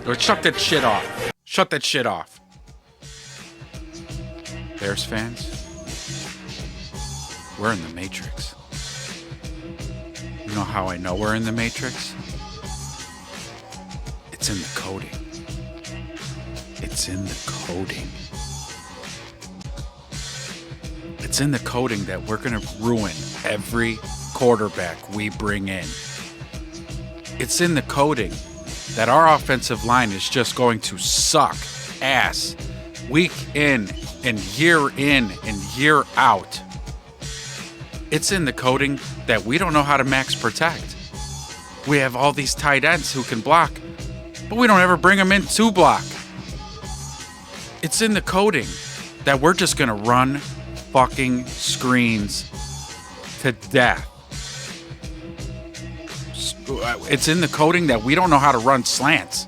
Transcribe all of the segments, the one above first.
Or shut that shit off. Shut that shit off. Bears fans, we're in the Matrix. You know how I know we're in the Matrix? It's in the coding. It's in the coding. It's in the coding that we're going to ruin every quarterback we bring in. It's in the coding that our offensive line is just going to suck ass week in and year out. It's in the coding that we don't know how to max protect. We have all these tight ends who can block, but we don't ever bring them in to block. It's in the coding that we're just going to run fucking screens to death. It's in the coding that we don't know how to run slants.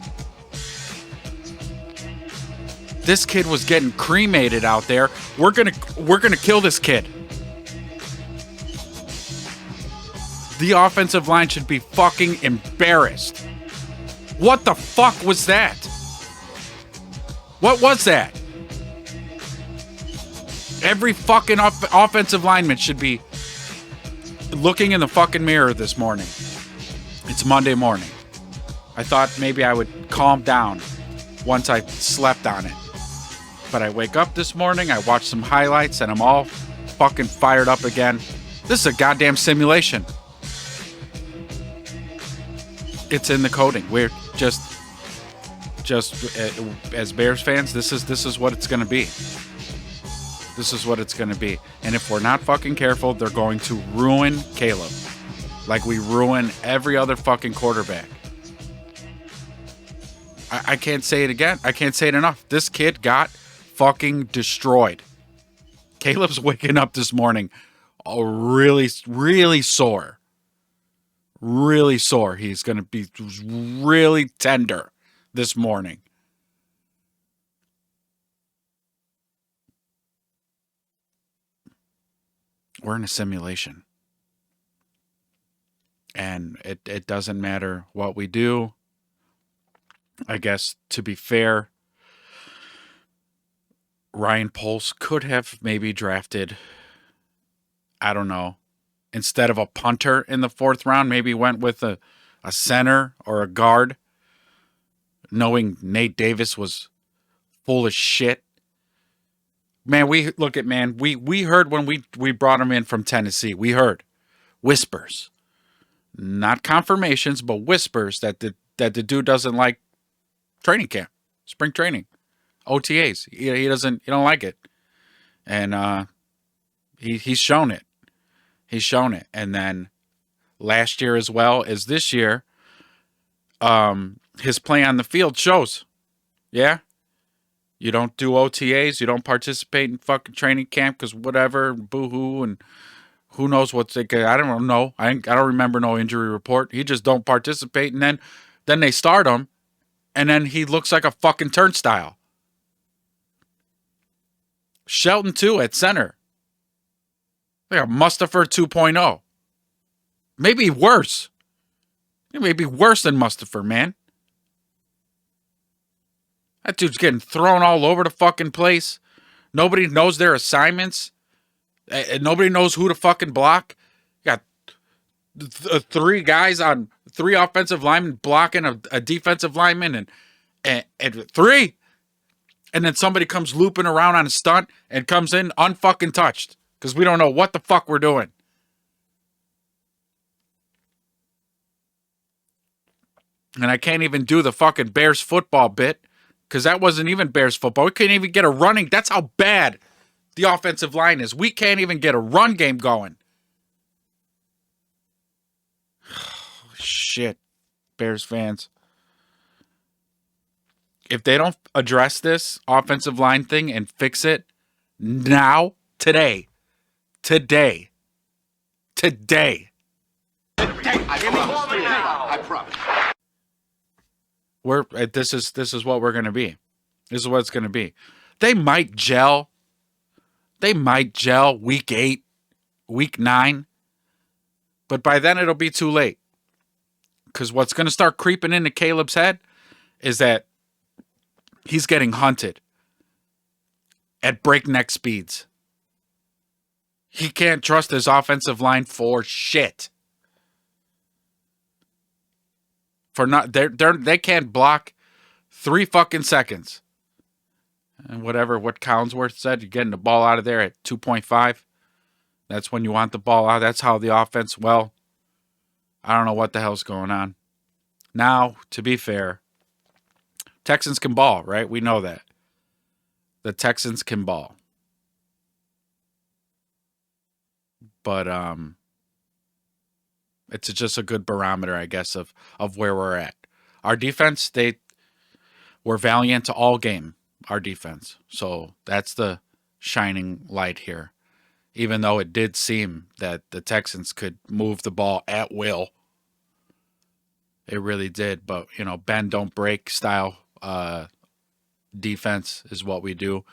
This kid was getting cremated out there. We're gonna kill this kid. The offensive line should be fucking embarrassed. What the fuck was that? What was that? Every fucking offensive lineman should be looking in the fucking mirror this morning. It's Monday morning. I thought maybe I would calm down once I slept on it. But I wake up this morning, I watch some highlights, and I'm all fucking fired up again. This is a goddamn simulation. It's in the coding. We're just as Bears fans, this is what it's going to be. This is what it's going to be. And if we're not fucking careful, they're going to ruin Caleb. Like we ruin every other fucking quarterback. I can't say it again. I can't say it enough. This kid got fucking destroyed. Caleb's waking up this morning really, really sore. Really sore. He's going to be really tender this morning. We're in a simulation. And it doesn't matter what we do. I guess, to be fair, Ryan Poles could have maybe drafted, I don't know, instead of a punter in the 4th round, maybe went with a center or a guard, knowing Nate Davis was full of shit. Man, we heard when we brought him in from Tennessee, we heard whispers. Not confirmations, but whispers that the dude doesn't like training camp, spring training, OTAs. He don't like it, and he's shown it. He's shown it, and then last year as well as this year, his play on the field shows. Yeah, you don't do OTAs, you don't participate in fucking training camp because whatever, boo-hoo, and who knows what's like. I don't know. I don't remember no injury report. He just don't participate, and then they start him, and then he looks like a fucking turnstile. Shelton too at center. Like a Mustapher 2.0. Maybe worse. Maybe worse than Mustapher, man. That dude's getting thrown all over the fucking place. Nobody knows their assignments. And nobody knows who to fucking block. You got 3 guys on 3 offensive linemen blocking a defensive lineman and 3. And then somebody comes looping around on a stunt and comes in unfucking touched. Because we don't know what the fuck we're doing. And I can't even do the fucking Bears football bit. Because that wasn't even Bears football. We couldn't even get a running. That's how bad the offensive line is. We can't even get a run game going. Shit, Bears fans. If they don't address this offensive line thing and fix it now, today. I promise. This is what we're going to be. This is what it's going to be. They might gel. Week 8, week 9. But by then it'll be too late. Because what's going to start creeping into Caleb's head is that he's getting hunted at breakneck speeds. He can't trust his offensive line for shit. For not they can't block 3 fucking seconds. And what Collinsworth said, you're getting the ball out of there at 2.5. That's when you want the ball out. That's how the offense, well, I don't know what the hell's going on. Now, to be fair, Texans can ball, right? We know that. The Texans can ball. But it's just a good barometer, I guess, of where we're at. Our defense, they were valiant all game, our defense. So that's the shining light here. Even though it did seem that the Texans could move the ball at will. It really did. But, bend, don't break style defense is what we do.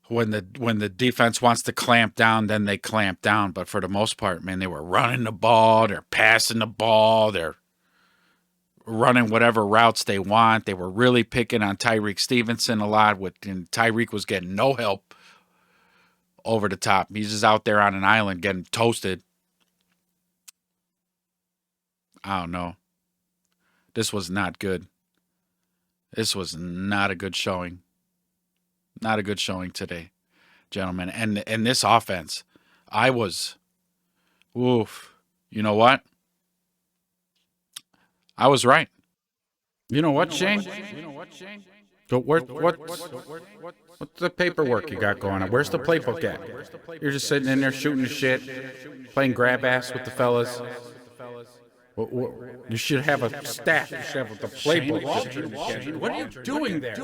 When the defense wants to clamp down, then they clamp down. But for the most part, man, they were running the ball. They're passing the ball. They're running whatever routes they want. They were really picking on Tyreek Stevenson a lot. And Tyreek was getting no help over the top. He's just out there on an island getting toasted. I don't know. This was not good. This was not a good showing. Not a good showing today, gentlemen. And this offense, I was, oof. You know what? I was right. You know what, Shane? So what's the paperwork you got going on? Where's the playbook at? You're just sitting in there shooting the shit, playing grab ass with the fellas. You should have a staff. You should have the playbook. What are you doing there?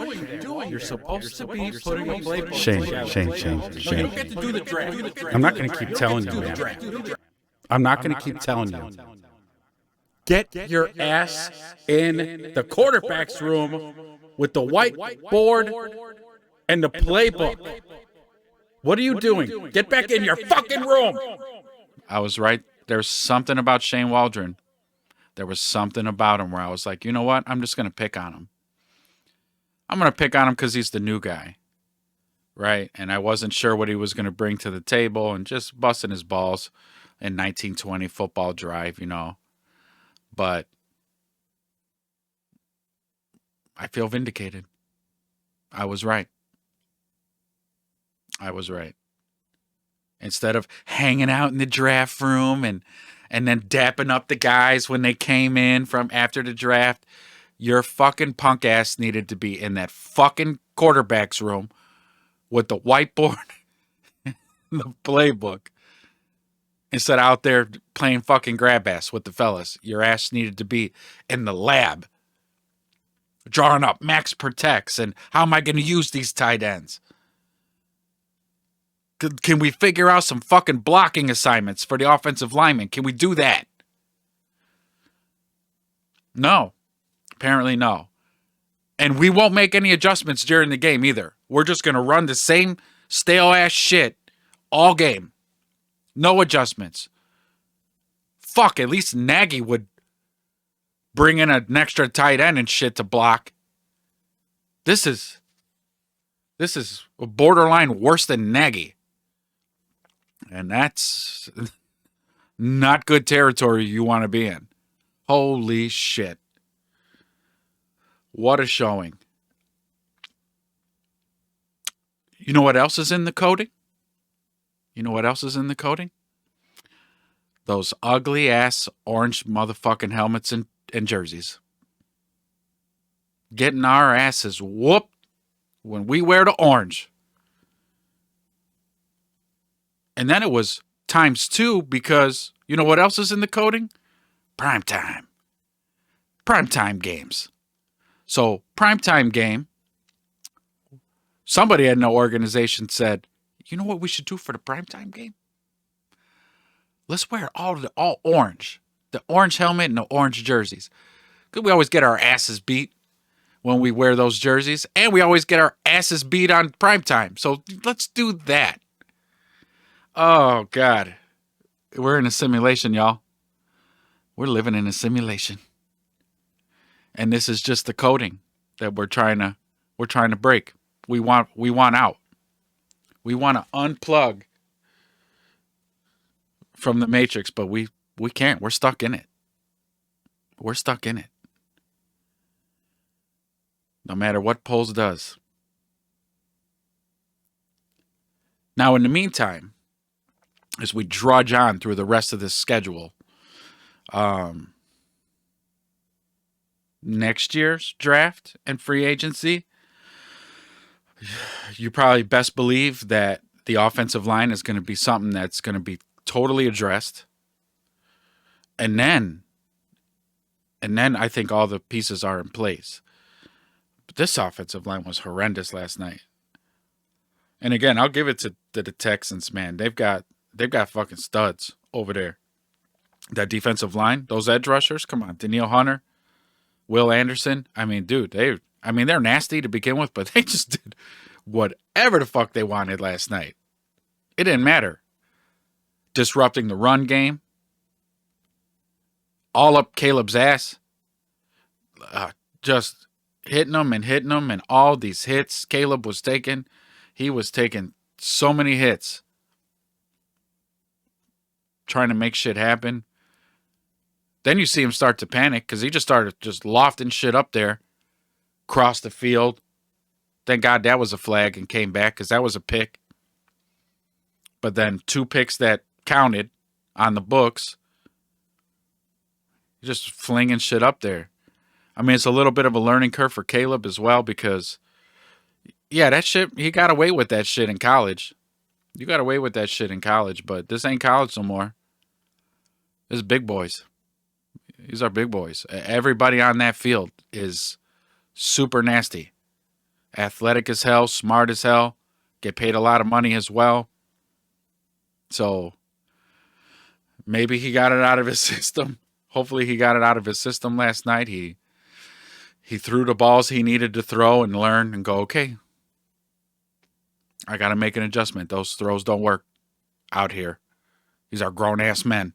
You're supposed to be putting a playbook. Shane. You don't get to do the draft. I'm not going to keep telling you, man. I'm not going to keep telling you. Get your ass in the quarterback's room with the whiteboard and the playbook. What are you doing? Get back in your fucking room. I was right. There's something about Shane Waldron. There was something about him where I was like, you know what? I'm just going to pick on him. I'm going to pick on him because he's the new guy. Right? And I wasn't sure what he was going to bring to the table and just busting his balls in 1920 football drive, But I feel vindicated. I was right. Instead of hanging out in the draft room and then dapping up the guys when they came in from after the draft, your fucking punk ass needed to be in that fucking quarterback's room with the whiteboard and the playbook. Instead of out there playing fucking grab ass with the fellas, your ass needed to be in the lab drawing up max protects and how am I going to use these tight ends? Can we figure out some fucking blocking assignments for the offensive linemen? Can we do that? No. Apparently no. And we won't make any adjustments during the game either. We're just going to run the same stale-ass shit all game. No adjustments. Fuck, at least Nagy would bring in an extra tight end and shit to block. This is a borderline worse than Nagy. And that's not good territory you want to be in. Holy shit. What a showing. You know what else is in the coding? Those ugly ass orange motherfucking helmets and jerseys. Getting our asses whooped when we wear the orange. And then it was ×2 because you know what else is in the coding? Primetime games. So primetime game, somebody in the organization said, you know what we should do for the primetime game? Let's wear all orange. The orange helmet and the orange jerseys. Because we always get our asses beat when we wear those jerseys. And we always get our asses beat on primetime. So let's do that. Oh, God. We're in a simulation, y'all. We're living in a simulation. And this is just the coding that we're trying to break. We want out. We want to unplug from the matrix, but we can't. We're stuck in it. We're stuck in it. No matter what polls does. Now, in the meantime, as we drudge on through the rest of this schedule, um, next year's draft and free agency, you probably best believe that the offensive line is going to be something that's going to be totally addressed. And then I think all the pieces are in place. But this offensive line was horrendous last night. And again, I'll give it to the Texans, man. They've got fucking studs over there. That defensive line, those edge rushers, come on, Danielle Hunter, Will Anderson. I mean, dude, they're nasty to begin with, but they just did whatever the fuck they wanted last night. It didn't matter. Disrupting the run game, all up Caleb's ass, just hitting them and all these hits Caleb was taking. He was taking so many hits trying to make shit happen. Then you see him start to panic because he just started just lofting shit up there, crossed the field. Thank God that was a flag and came back because that was a pick. But then 2 picks that counted on the books. Just flinging shit up there. I mean, it's a little bit of a learning curve for Caleb as well because, yeah, that shit, he got away with that shit in college. You got away with that shit in college, but this ain't college no more. This is big boys. These are big boys. Everybody on that field is super nasty. Athletic as hell, smart as hell, get paid a lot of money as well. So maybe he got it out of his system. Hopefully he got it out of his system last night. He threw the balls he needed to throw and learn and go, okay, I got to make an adjustment. Those throws don't work out here. These are grown-ass men.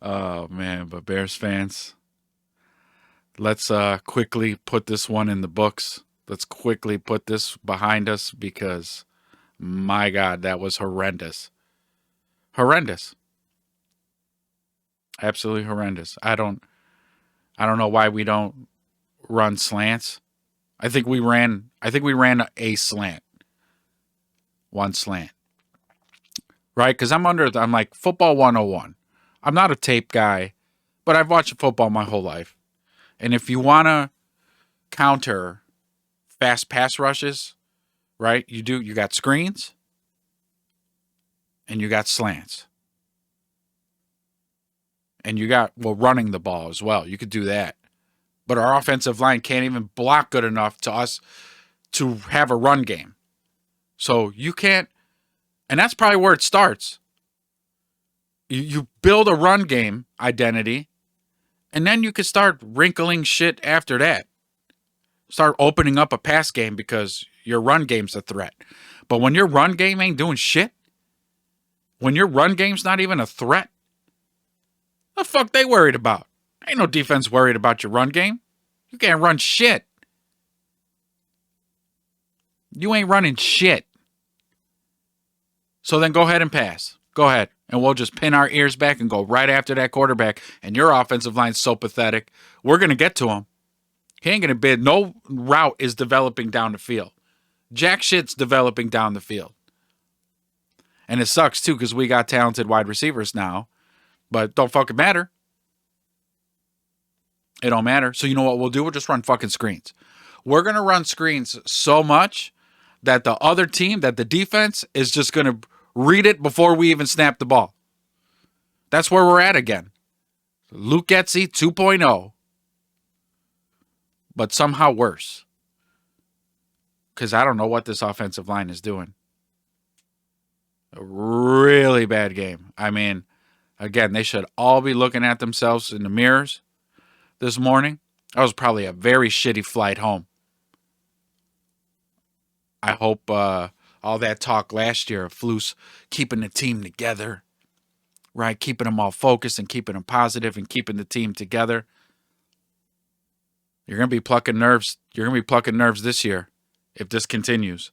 Oh, man, but Bears fans, let's quickly put this one in the books. Let's quickly put this behind us because, my God, that was horrendous. Horrendous. Absolutely horrendous. I don't know why we don't run slants. I think we ran a slant. One slant. Right? Because I'm like football 101. I'm not a tape guy, but I've watched football my whole life. And if you want to counter fast pass rushes, right? You got screens and you got slants. And you got, running the ball as well. You could do that. But our offensive line can't even block good enough to us to have a run game. So you can't, and that's probably where it starts. You build a run game identity, and then you can start wrinkling shit after that. Start opening up a pass game because your run game's a threat. But when your run game ain't doing shit, when your run game's not even a threat, the fuck they worried about? Ain't no defense worried about your run game. You can't run shit. You ain't running shit. So then go ahead and pass. Go ahead. And we'll just pin our ears back and go right after that quarterback. And your offensive line's so pathetic. We're going to get to him. He ain't going to bid. No route is developing down the field. Jack shit's developing down the field. And it sucks, too, because we got talented wide receivers now. But don't fucking matter. It don't matter. So you know what we'll do? We'll just run fucking screens. We're going to run screens so much that the other team, that the defense is just going to read it before we even snap the ball. That's where we're at again. Luke Getsy 2.0. But somehow worse. Because I don't know what this offensive line is doing. A really bad game. I mean, again, they should all be looking at themselves in the mirrors this morning. That was probably a very shitty flight home. I hope all that talk last year of Flus keeping the team together, right? Keeping them all focused and keeping them positive and keeping the team together. You're going to be plucking nerves. You're going to be plucking nerves this year if this continues.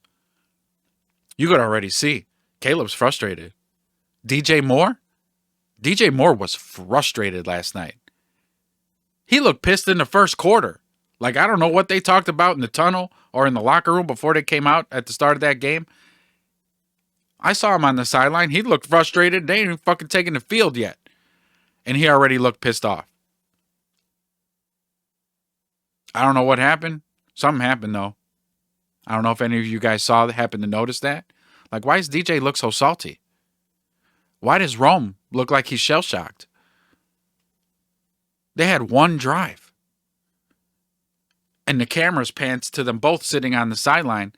You could already see Caleb's frustrated. DJ Moore? DJ Moore was frustrated last night. He looked pissed in the first quarter. Like, I don't know what they talked about in the tunnel or in the locker room before they came out at the start of that game. I saw him on the sideline. He looked frustrated. They ain't even fucking taking the field yet. And he already looked pissed off. I don't know what happened. Something happened, though. I don't know if any of you guys happened to notice that. Like, why does DJ look so salty? Why does Rome look like he's shell-shocked? They had one drive. And the cameras panned to them both sitting on the sideline.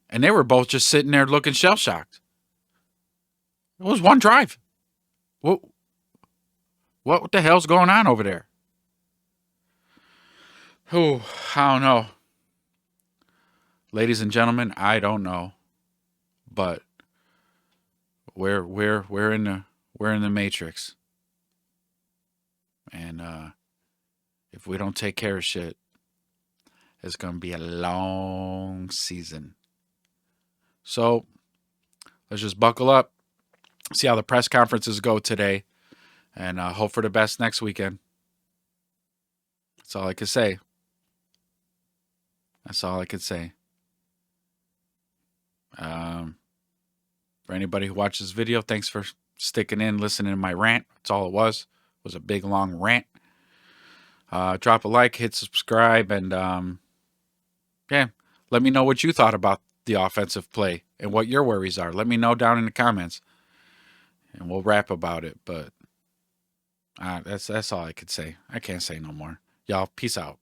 And they were both just sitting there looking shell-shocked. It was one drive. What the hell's going on over there? Oh, I don't know. Ladies and gentlemen, I don't know. But we're in the matrix. And if we don't take care of shit, it's going to be a long season. So let's just buckle up, see how the press conferences go today, and hope for the best next weekend. That's all I could say. For anybody who watches this video, thanks for sticking in, listening to my rant. That's all it was. It was a big, long rant. Drop a like, hit subscribe, and let me know what you thought about the offensive play and what your worries are. Let me know down in the comments, and we'll rap about it. But that's all I could say. I can't say no more. Y'all, peace out.